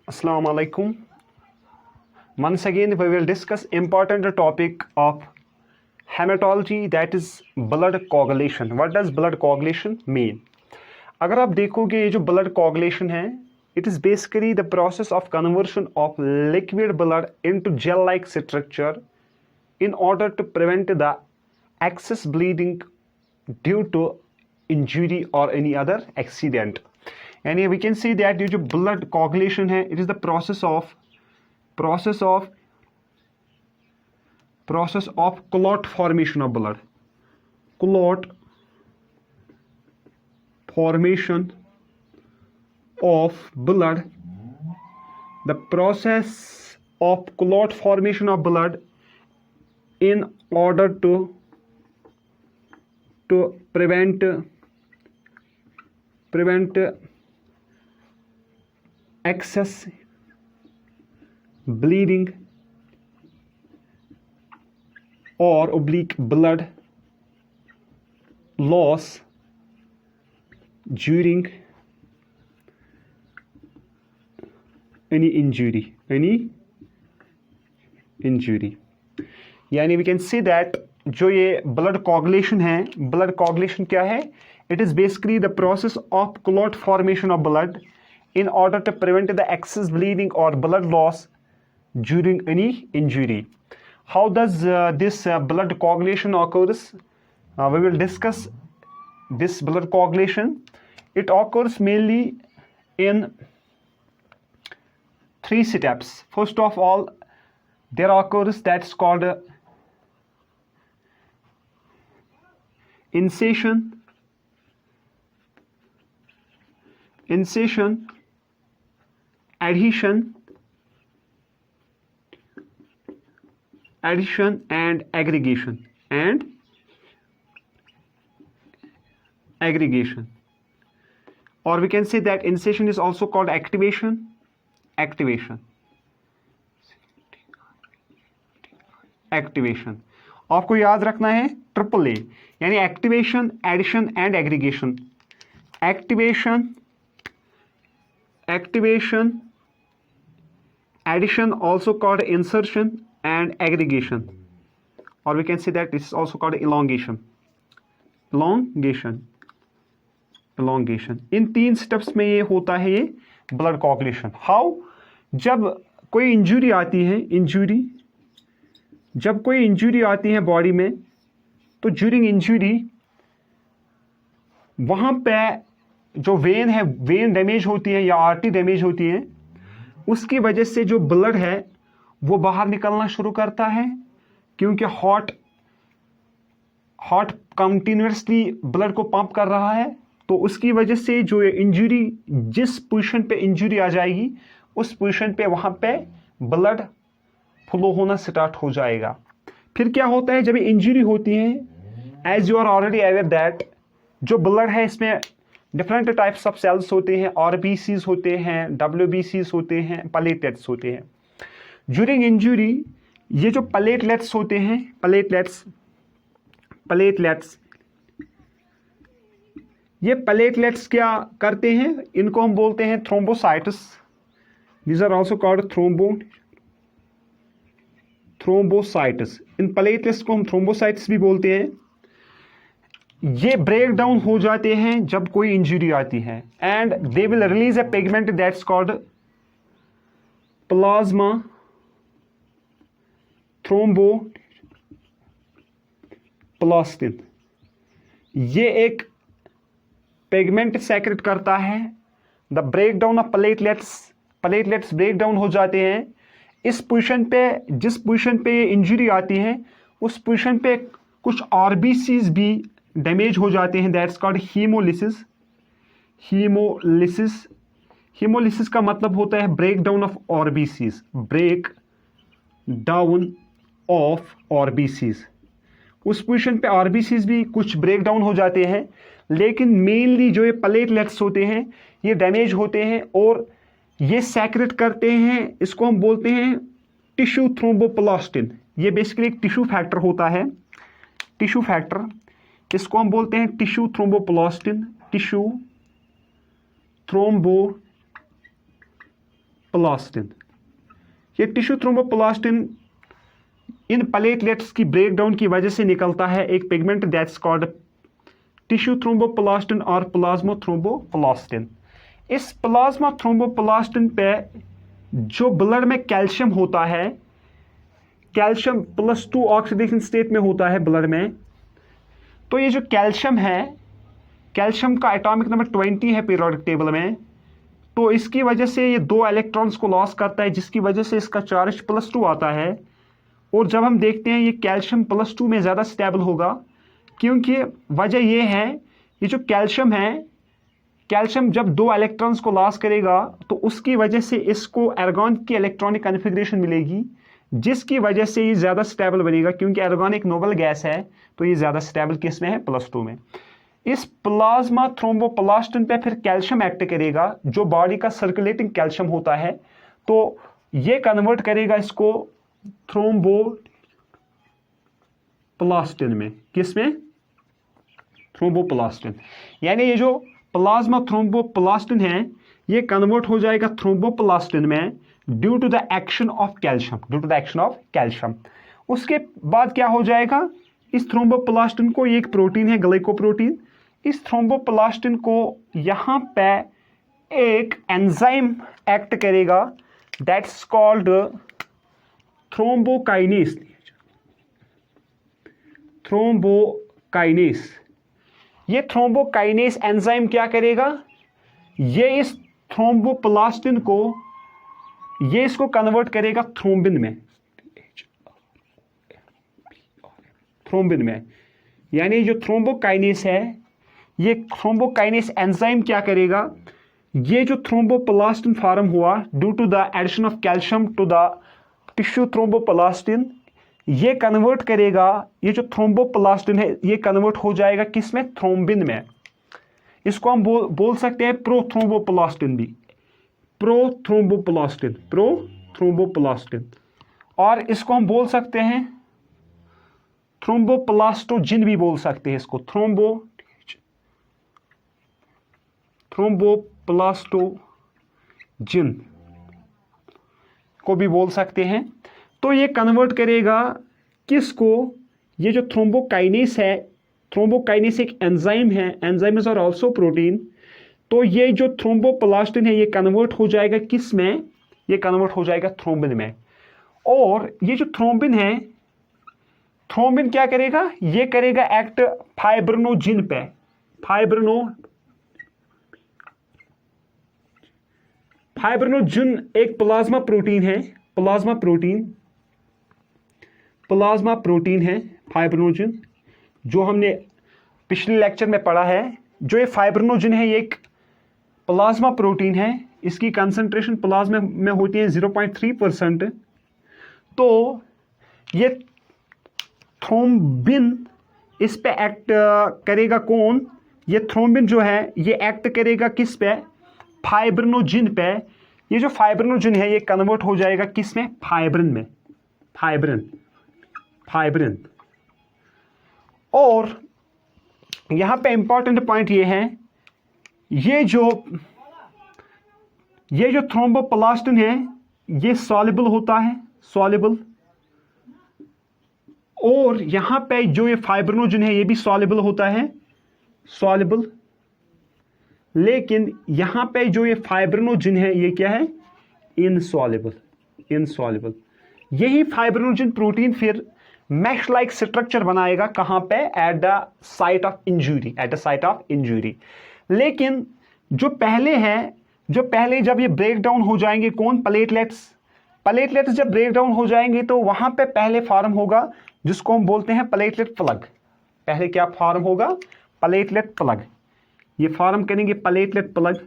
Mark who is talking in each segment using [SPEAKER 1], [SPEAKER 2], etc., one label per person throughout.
[SPEAKER 1] Assalamu alaikum. Once again, we will discuss important topic of hematology, that is blood coagulation. What does blood coagulation mean? अगर आप देखोगे ये जो blood coagulation है, it is basically the process of conversion of liquid blood into gel-like structure in order to prevent the excess bleeding due to injury or any other accident. यानी we can see that ये जो blood coagulation है, it is the process of clot formation of blood. Clot formation of blood. The process of clot formation of blood in order to prevent excess bleeding or oblique blood loss during any injury. यानी we can see that जो ये blood coagulation है, blood coagulation क्या है? It is basically the process of clot formation of blood in order to prevent the excess bleeding or blood loss during any injury. How does this blood coagulation occurs? We will discuss this blood coagulation. It occurs mainly in 3 steps. First of all, there occurs that's called incision, adhesion and aggregation. Or we can say that incision is also called activation. आपको याद रखना है AAA, यानी activation, addition and aggregation. Activation, addition also called insertion and aggregation, or we can say that this is also called elongation. In 3 steps में ये होता है ये ब्लड कोagulation. हाउ? जब कोई इंजरी आती है बॉडी में, तो ड्यूरिंग इंजरी वहां पे जो वेन डैमेज होती है या आर्टरी डैमेज होती है, उसकी वजह से जो ब्लड है वो बाहर निकलना शुरू करता है, क्योंकि हार्ट कंटिन्यूअसली ब्लड को पंप कर रहा है. तो उसकी वजह से जो इंजरी, जिस पोजीशन पे इंजरी आ जाएगी, उस पोजीशन पे वहां पे ब्लड फ्लो होना स्टार्ट हो जाएगा. फिर क्या होता है जब इंजरी होती है? As you are already aware that जो ब्लड है इसमें डिफरेंट टाइप्स ऑफ सेल्स होते हैं. आरबीसीज होते हैं, डब्ल्यूबीसीज होते हैं, प्लेटलेट्स होते हैं. ड्यूरिंग इंजरी ये जो प्लेटलेट्स होते हैं, ये प्लेटलेट्स क्या करते हैं? इनको हम बोलते हैं thrombocytes. These are also called thrombocytes. इन प्लेटलेट्स को हम थ्रोम्बोसाइट्स भी बोलते हैं. ये ब्रेक डाउन हो जाते हैं जब कोई इंजरी आती है, and they will release a pigment that's called plasma thromboplastin. ये एक पिगमेंट सेक्रेट करता है. The break down of platelets break down हो जाते हैं. इस पोजीशन पे, जिस पोजीशन पे इंजरी आती है, उस पोजीशन पे कुछ आरबीसीज भी डैमेज हो जाते हैं. दैट्स कॉल्ड हीमोलिसिस का मतलब होता है ब्रेक डाउन ऑफ आरबीसीज. उस पोजीशन पे आरबीसीज भी कुछ ब्रेक डाउन हो जाते हैं, लेकिन मेनली जो ये प्लेटलेट्स होते हैं ये डैमेज होते हैं और ये सेक्रेट करते हैं. इसको हम बोलते हैं टिश्यू थ्रोम्बोप्लास्टिन. ये बेसिकली एक टिश्यू फैक्टर होता है, इसको हम बोलते हैं टिश्यू थ्रोम्बोप्लास्टिन. प्लास्टिन। ये टिश्यू थ्रोम्बोप्लास्टिन इन प्लेटलेट्स की ब्रेकडाउन की वजह से निकलता है एक pigment that's called tissue thromboplastin और प्लाज्मा थ्रोम्बोप्लास्टिन। इस प्लाज्मा थ्रोम्बोप्लास्टिन पे जो ब्लड में कैल्शियम होता है, कैल्शियम +2 ऑक्सीडेशन स्टेट में होता है ब्लड में, तो ये जो कैल्शियम है, कैल्शियम का एटॉमिक नंबर 20 है पीरियोडिक टेबल में, तो इसकी वजह से ये 2 इलेक्ट्रॉन्स को लॉस करता है, जिसकी वजह से इसका चार्ज +2 आता है। और जब हम देखते हैं ये कैल्शियम +2 में ज़्यादा स्टेबल होगा, क्योंकि वजह ये है, ये जो कैल्शियम है, कैल्शियम जब 2 इलेक्ट्रॉन्स को लॉस करेगा तो उसकी वजह से इसको एर्गॉन की इलेक्ट्रॉनिक कन्फिग्रेशन मिलेगी, जिसकी वजह से ये ज़्यादा स्टेबल बनेगा, क्योंकि एर्गॉन एक नोबल गैस है, तो ये ज़्यादा स्टेबल किस में है, +2 में। इस प्लाज्मा थ्रोम्बोप्लास्टिन पे फिर कैल्शियम एक्ट करेगा, जो बॉडी का सर्कुलेटिंग कैल्शियम होता है, तो ये कन्वर्ट करेगा इसको थ्रोम्बोप्लास्टिन में। किस में? थ्रोम्बोप्लास्टिन। यानी ये जो प्लाज्मा थ्रोम्बोप्लास्टिन है, ये कन्वर्ट हो जाएगा थ्रोम्बोप्लास्टिन में due to the action of calcium, due to the action of calcium. उसके बाद क्या हो जाएगा, इस थ्रोम्बोप्लास्टिन को, ये एक प्रोटीन है ग्लाइकोप्रोटीन, इस थ्रोम्बोप्लास्टिन को यहाँ पे एक एंजाइम एक्ट करेगा दैट्स कॉल्ड थ्रोम्बोकाइनेस। थ्रोम्बोकाइनेस, ये थ्रोम्बोकाइनेस एंजाइम क्या करेगा, ये इस थ्रोम्बोप्लास्टिन को, ये इसको कन्वर्ट करेगा थ्रोम्बिन में, थ्रोम्बिन में। यानी जो थ्रोम्बोकाइनेस है, ये थ्रोम्बोकाइनेस एंजाइम क्या करेगा, ये जो थ्रोम्बोप्लास्टिन फॉर्म हुआ due to the addition of calcium to the tissue thromboplastin, ये कन्वर्ट करेगा, ये जो थ्रोम्बोप्लास्टिन है ये कन्वर्ट हो जाएगा किस में, थ्रोम्बिन में। इसको हम बोल सकते हैं प्रोथ्रोम्बोप्लास्टिन भी, प्रोथ्रोम्बोप्लास्टिन, प्रोथ्रोम्बोप्लास्टिन। और इसको हम बोल सकते हैं थ्रोम्बोप्लास्टोजिन भी बोल सकते हैं इसको, थ्रोम्बोप्लास्टोजिन को भी बोल सकते हैं। तो ये कन्वर्ट करेगा किसको, ये जो थ्रोम्बोकाइनेस है, थ्रोम्बोकाइनेस एक एंजाइम है, एंजाइम्स आर आल्सो प्रोटीन, तो ये जो थ्रोम्बोप्लास्टिन है ये कन्वर्ट हो जाएगा किस में, ये कन्वर्ट हो जाएगा थ्रोम्बिन में। और ये जो थ्रोम्बिन है, थ्रोम्बिन क्या करेगा, ये करेगा एक्ट फाइब्रिनोजिन पे, फाइब्रिनोजिन एक प्लाज्मा प्रोटीन है, प्लाज्मा प्रोटीन है फाइब्रिनोजिन, जो हमने पिछले लेक्चर में पढ़ा है। जो ये फाइब्रिनोजिन है ये एक प्लाज्मा प्रोटीन है, इसकी कंसंट्रेशन प्लाज्मा में होती है 0.3%। तो ये थ्रोम्बिन इस पे एक्ट करेगा, कौन, ये थ्रोम्बिन जो है ये एक्ट करेगा किस पे, फाइब्रिनोजिन पे। ये जो फाइब्रिनोजिन है ये कन्वर्ट हो जाएगा किस में, फाइब्रिन में, फाइब्रिन। और यहां पे इंपॉर्टेंट पॉइंट ये है, ये जो थ्रोम्बोप्लास्टिन है ये सॉल्युबल होता है, सॉल्युबल। और यहां पे जो ये फाइब्रिनोजिन है ये भी सॉल्युबल होता है, सॉल्युबल। लेकिन यहां पे जो ये फाइब्रिनोजिन है ये क्या है, इनसॉल्युबल। यही फाइब्रिनोजिन प्रोटीन फिर मैश लाइक स्ट्रक्चर बनाएगा, कहां पे, at the site of injury, लेकिन जो पहले जब ये ब्रेक डाउन हो जाएंगे, कौन, प्लेटलेट्स जब ब्रेक डाउन हो जाएंगे तो वहां पे पहले फॉर्म होगा जिसको हम बोलते हैं प्लेटलेट प्लग। पहले क्या फॉर्म होगा, प्लेटलेट प्लग। ये फॉर्म करेंगे प्लेटलेट प्लग।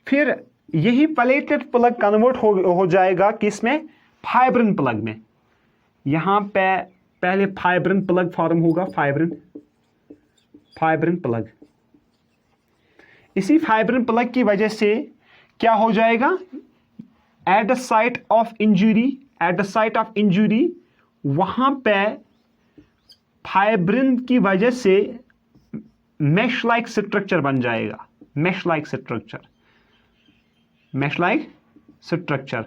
[SPEAKER 1] फिर यही प्लेटलेट प्लग कन्वर्ट हो जाएगा किसमें, फाइब्रिन प्लग में। यहां पे पहले फाइब्रिन प्लग फॉर्म होगा, फाइब्रिन प्लग। इसी फाइब्रिन प्लग की वजह से क्या हो जाएगा, at the site of injury, वहां पे फाइब्रिन की वजह से मैश लाइक स्ट्रक्चर बन जाएगा, mesh like structure, mesh like structure,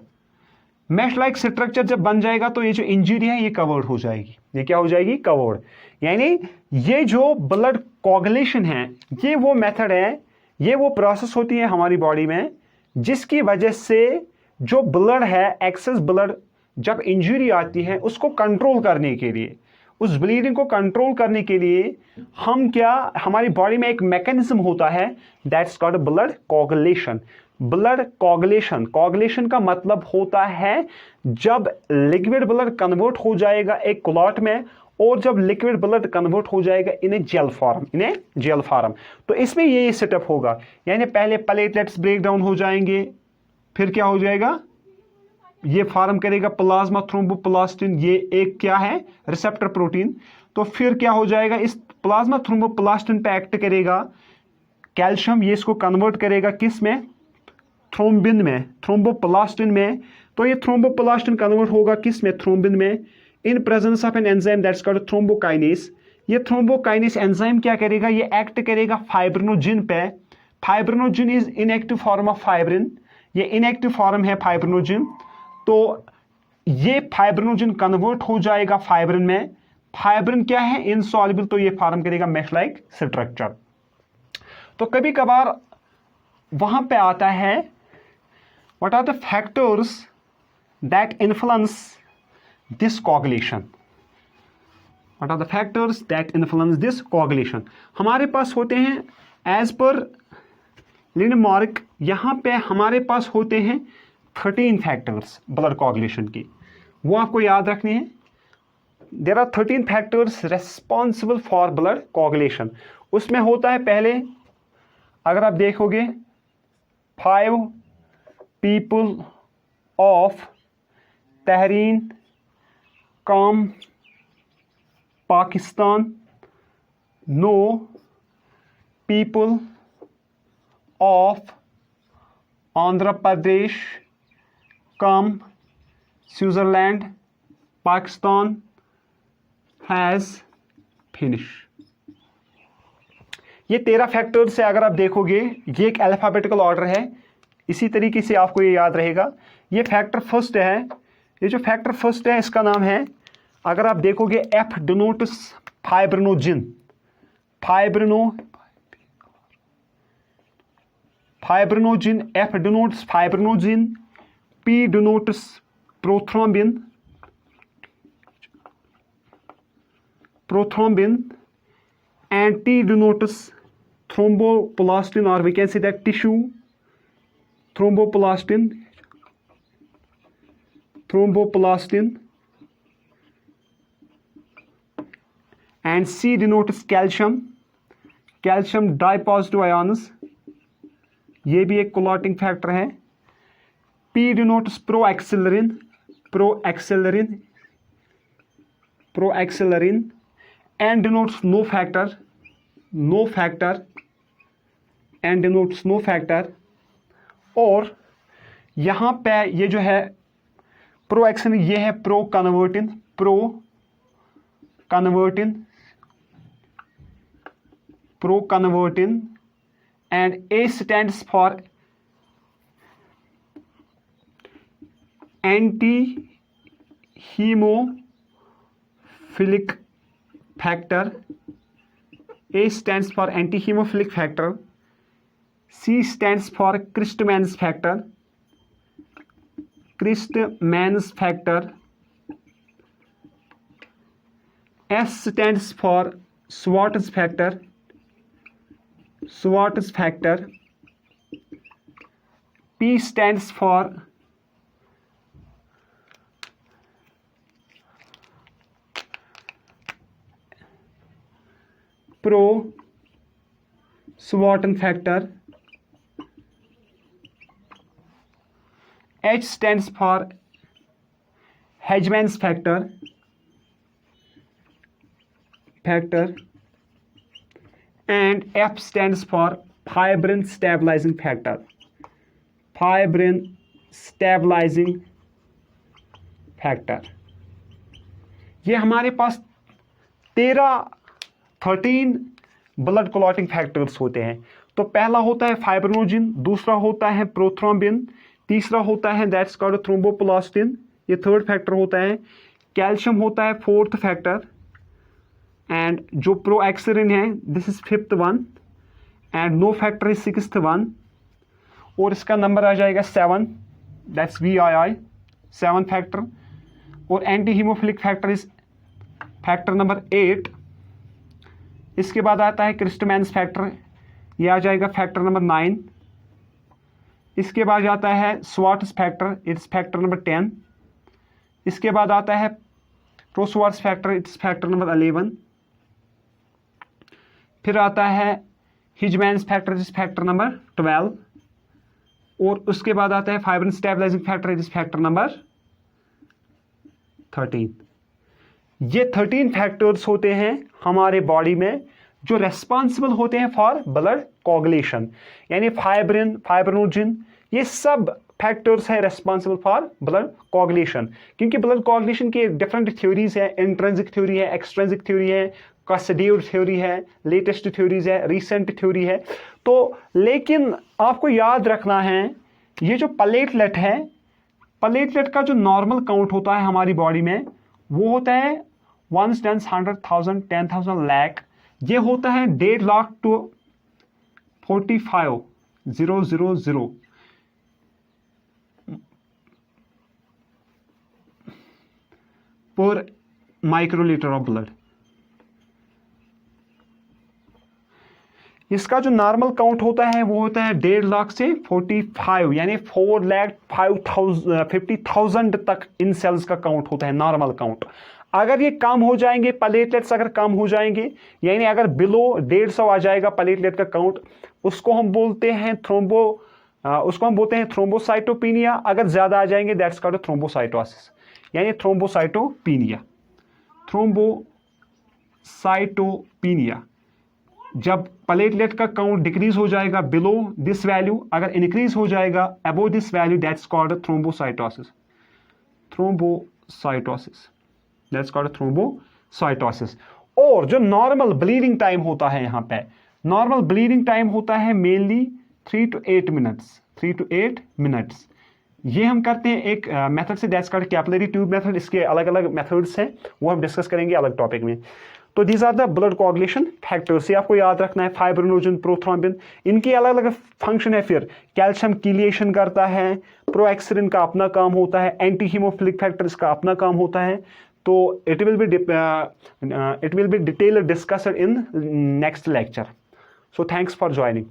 [SPEAKER 1] mesh like structure जब बन जाएगा तो ये जो इंजरी है ये कवर्ड हो जाएगी। ये क्या हो जाएगी? कवर्ड। यानी ये जो ब्लड कोगुलेशन है ये वो मेथड है, ये वो प्रोसेस होती है हमारी बॉडी में जिसकी वजह से जो ब्लड है, एक्सेस ब्लड जब इंजरी आती है उसको कंट्रोल करने के लिए, उस ब्लीडिंग को कंट्रोल करने के लिए हम क्या, हमारी बॉडी में एक मैकेनिज्म होता है that's called blood coagulation. Blood coagulation, coagulation का मतलब होता है जब लिक्विड ब्लड कन्वर्ट हो जाएगा एक क्लॉट में, और जब लिक्विड ब्लड कन्वर्ट हो जाएगा in jail form, in jail form. तो इसमें ये सेटअप होगा, यानी पहले प्लेटलेट्स ब्रेक डाउन हो जाएंगे, फिर क्या हो जाएगा, ये फॉर्म करेगा प्लाज्मा थ्रोम्बोप्लास्टिन, ये एक क्या है, रिसेप्टर प्रोटीन। तो फिर क्या हो जाएगा, इस प्लाज्मा थ्रोम्बोप्लास्टिन पे एक्ट करेगा कैल्शियम, ये इसको कन्वर्ट करेगा किस में, थ्रोम्बिन में, थ्रोम्बोप्लास्टिन में। तो ये थ्रोम्बोप्लास्टिन कन्वर्ट होगा किस में, थ्रोम्बिन में, in presence of an enzyme that's called thrombokinase. ये थ्रोम्बोकाइनेस एंजाइम क्या करेगा, ये एक्ट करेगा फाइब्रिनोजिन पे। Fibrinogen is inactive form of fibrin, ये इनएक्टिव फॉर्म है फाइब्रिनोजिन। तो ये फाइब्रिनोजिन कन्वर्ट हो जाएगा फाइब्रिन में। फाइब्रिन क्या है, इनसॉल्युबल, तो ये फॉर्म करेगा मैश लाइक स्ट्रक्चर। तो कभी कभार वहां पे आता है what are the factors that influence this coagulation, what are the factors that influence this coagulation. हमारे पास होते हैं एज पर लिंडमार्क, यहां पे हमारे पास होते हैं 13 फैक्टर्स ब्लड कोगुलेशन की, वो आपको याद रखने हैं। There are 13 factors responsible for blood coagulation. उसमें होता है पहले, अगर आप देखोगे, 5 पीपल ऑफ तहरीन काम Pakistan know people of Andhra Pradesh come Switzerland Pakistan has finish. ये 13 फैक्टर्स से अगर आप देखोगे, ये एक अल्फाबेटिकल ऑर्डर है, इसी तरीके से आपको ये याद रहेगा। ये फैक्टर फर्स्ट है, ये जो फैक्टर फर्स्ट है इसका नाम है, अगर आप देखोगे, F denotes fibrinogen, fibrinogen, F denotes fibrinogen, P denotes prothrombin, and T denotes thromboplastin, or we can say that tissue thromboplastin, and C denotes calcium dipositive ions, ये भी एक क्लॉटिंग फैक्टर है। P denotes proaxillerin, and denotes no factor, and denotes no factor। और यहाँ पे ये जो है प्रोएक्सिलिन, ये है pro convertin, and A stands for anti-hemophilic factor, A stands for anti-hemophilic factor, C stands for Christman's factor, S stands for Schwartz factor, P stands for pro-Schwartz factor, H stands for Hedgeman's factor, and F stands for fibrin stabilizing factor, ये हमारे पास 13 blood clotting factors होते हैं। तो पहला होता है fibrinogen, दूसरा होता है प्रोथ्रोम्बिन, तीसरा होता है दैट्स कॉल्ड थ्रोम्बोप्लास्टिन, ये थर्ड फैक्टर होता है। कैल्शियम होता है फोर्थ फैक्टर, एंड जो प्रोएक्सिलिन है this is fifth one, and no factor is sixth one, और इसका नंबर आ जाएगा 7, दैट्स VII, 7 फैक्टर। और anti haemophilic factor is factor number 8। इसके बाद आता है क्रिस्टमैन्स फैक्टर, ये आ जाएगा फैक्टर नंबर 9। इसके बाद आता है Stuart's factor, its factor number 10। इसके बाद आता है prostuart's factor, its factor number 11। फिर आता है Hageman's factor, its factor number 12। और उसके बाद आता है fibrin stabilising factor, its factor number 13। ये 13 फैक्टर्स होते हैं हमारे बॉडी में जो रेस्पॉन्सिबल होते हैं फॉर ब्लड कोगुलेशन, यानी फाइब्रिन, फाइब्रिनोजिन, ये सब फैक्टर्स है रेस्पॉन्सिबल फॉर ब्लड कोगुलेशन। क्योंकि ब्लड कोगुलेशन की डिफरेंट थ्योरीज है, इंट्रिंसिक थ्योरी है, एक्सट्रिंसिक थ्योरी है, कास्केड थ्योरी है, लेटेस्ट थ्योरीज है, रिसेंट थ्योरी है। तो लेकिन आपको याद रखना है ये जो प्लेटलेट है, प्लेटलेट का जो नॉर्मल काउंट होता है हमारी बॉडी में वो होता है 1, 10, 100,000, 10,000, लाख। ये होता है 1.5 लाख to 45,000 पर माइक्रोलीटर ऑफ ब्लड। इसका जो नॉर्मल काउंट होता है वो होता है 1.5 लाख से 45, यानी 4,50,000 तक इन सेल्स का काउंट होता है नॉर्मल काउंट। अगर ये कम हो जाएंगे, प्लेटलेट्स अगर कम हो जाएंगे, यानी अगर बिलो 150 आ जाएगा प्लेटलेट का काउंट, उसको हम बोलते हैं थ्रोम्बोसाइटोपिनिया। अगर ज्यादा आ जाएंगे दैट्स कॉल्ड थ्रोम्बोसाइटोसिस, यानी थ्रोम्बोसाइटोपिनिया। थ्रोम्बोसाइटोपिनिया जब प्लेटलेट का काउंट डिक्रीज हो जाएगा बिलो दिस वैल्यू, अगर इंक्रीज हो जाएगा above this value, that's called thrombocytosis. That's called thrombocytosis. और जो नॉर्मल ब्लीडिंग टाइम होता है, यहाँ पे नॉर्मल ब्लीडिंग टाइम होता है mainly 3 to 8 minutes, 3 to 8 minutes. ये हम करते हैं एक मेथड से, that's called capillary tube method. इसके अलग अलग मेथड्स हैं, वो हम डिस्कस करेंगे अलग टॉपिक में। तो these are the blood coagulation factors. ये आपको याद रखना है, फाइब्रिनोजिन, प्रोथ्रोम्बिन, इनकी अलग अलग फंक्शन है। फिर कैल्शियम कीलिएशन करता है, प्रोएक्सिलिन का अपना काम होता है, एंटी हीमोफिलिक फैक्टर्स का अपना काम होता है। तो it will be detail discussed in next lecture. So thanks for joining.